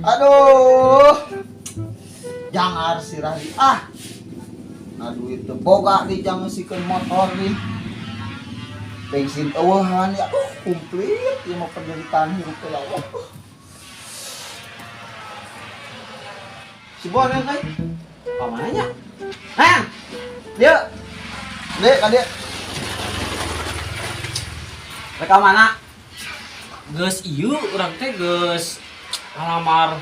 Aduh, jangan si Rahdi. Aduh itu boga nih jangan sikeun motor nih. Bensin eueuhan ya. Komplit ieu mah penderitaan hirup teh ya Allah. Si Bonen euy. Ka mana nya? Hah? Dia. Dek, ka dia. Reka mana? Geus ieu urang teh geus ngalamar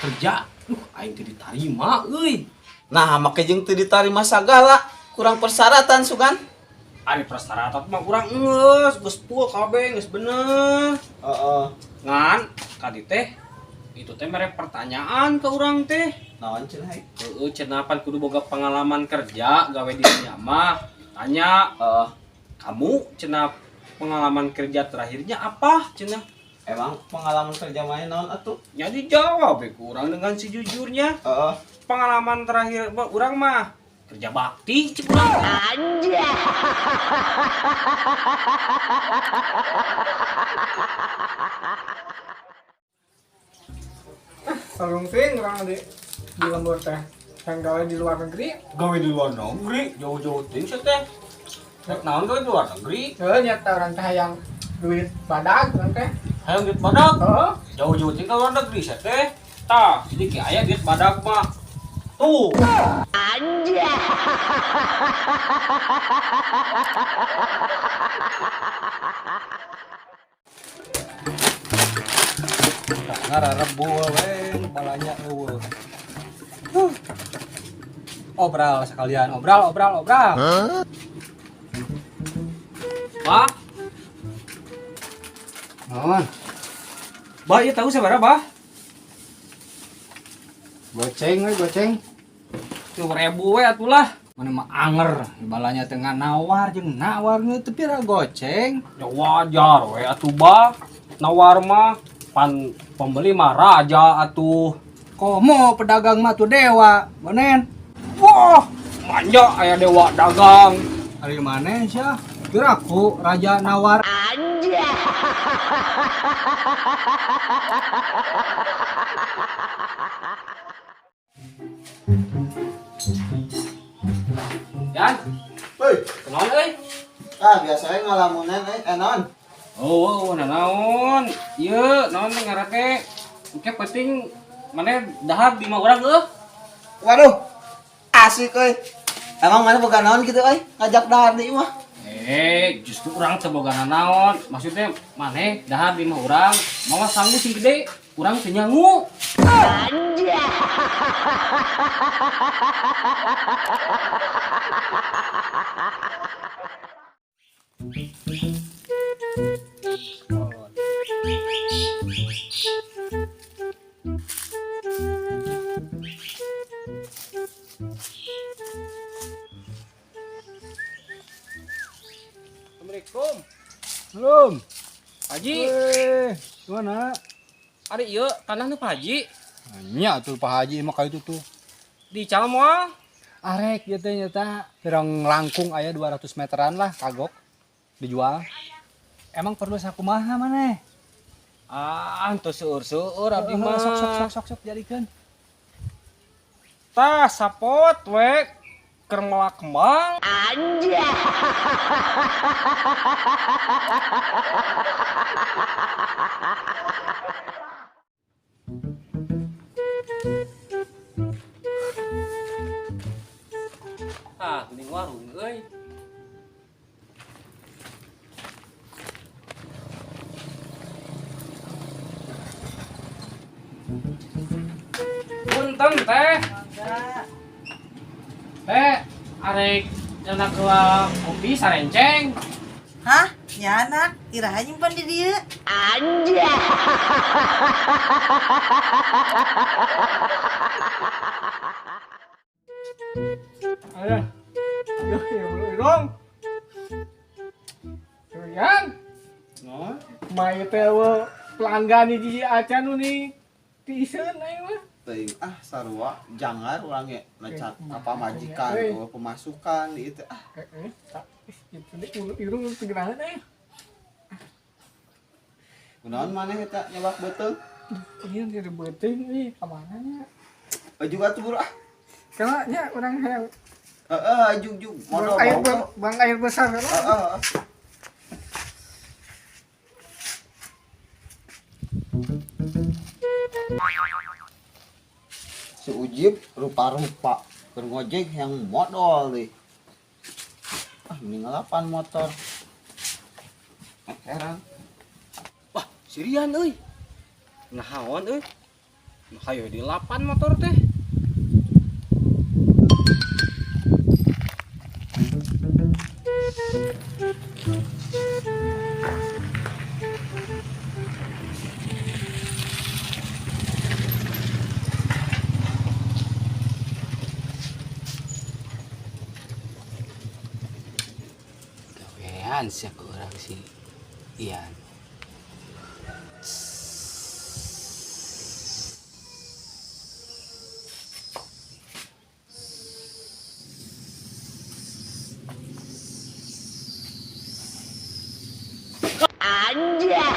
kerja. Aing teh ditarima euy. Nah, make jeung teu ditarima sagala, kurang persyaratan sugan. Ari persyaratan mah urang geus full kabeh, geus bener. Heeh. Ngan kadi teh itu teh mere pertanyaan ke urang teh. Naon cenah ieu? Heeh, cenah pan kudu boga pengalaman kerja gawe di dinya mah. Tanya, kamu cenah pengalaman kerja terakhirnya apa cenah? Emang pengalaman kerja main naon atuh? Ya dijawab ku urang dengan sejujurnya. Heeh. Pengalaman terakhir urang mah kerja bakti cik urang. Anjay. Sarung ting orang di lembur teh yang gawe di luar negeri. Gawe di luar negeri, jauh-jauh ting sih teh. Rek naon gawe di luar negeri? Nyata orang teh yang duit badag orang teh. Hayang duit badak. Heeh. Jauh-jauh ting ke luar negeri sih teh. Tah, jadi ki aya duit badak mah. Tuh. Anjay. Ngararebu we balanya eueuh. Obral sekalian, obral. Bah, Naon? bah ieu tahu sabaraha, bah? Goceng. 1000 we atulah. Mana mah anger, balanya tengah nawar jeung nawarnya teu pira goceng. Ya wajar we atuh, bah. Nawar mah pan pembeli mah raja atuh. Komo pedagang mah tuh dewa, Bonen. Wah, manja aya dewa dagang. Ari maneh sia? Kira aku raja nawar. Anjay. Yan, Heuy, kenaon euy? biasa we ngalamunan naon? Oh, naon? Ieu naon teh ngaran teh? Oke penting maneh dahar di mah urang eueuh. Waduh, asik euy. Emang mana boga naon gitu euy? Ngajak dahar di mah. Justru urang teu boga naon. Maksudnya maneh dahar di mah urang, mawa sanggu sing gede, urang teu nyangu. Anjay. Assalamualaikum. Belum. Haji, Gimana? ari ieu tanah nu Pak Haji Nya tuh Pak Haji mah ka itu tuh. di Calmoal. Arek gitu nyata pirang langkung aya 200 meteran lah kagok dijual. Emang perlu sakumaha maneh? Henteu seueur-seueur abdi mah. Sok jadikeun. Tah sapot we keur melak kembang. Anjay. Geuning warung euy. Punten teh. Teh, arek enak gula kopi sarenceng. Hah? Ya anak, iraha nyimpan di dieu. Anjay. Ada. Yo, dong. Yan. Naon? Mai teh pelanggan di acan nu ni tiseun aing mah. Teuing sarua jangar urang ge lecat apa majikan Heuy. atau pemasukan itu Itu deh mulut irung segerahan kunaon maneh eta nyebak beuteung? Ini direbutin nih kemana nya? Juga tuh bro. Karena nya orang yang Juk. bang air besar kan? Si Ujib rupa-rupa ngojek yang modal deh. Ini ngelapan motor. Heran. Wah, sirian euy. Nahaon euy. Hayo di lapan motor teh. Gawean sih ke orang si Ian. Anjay.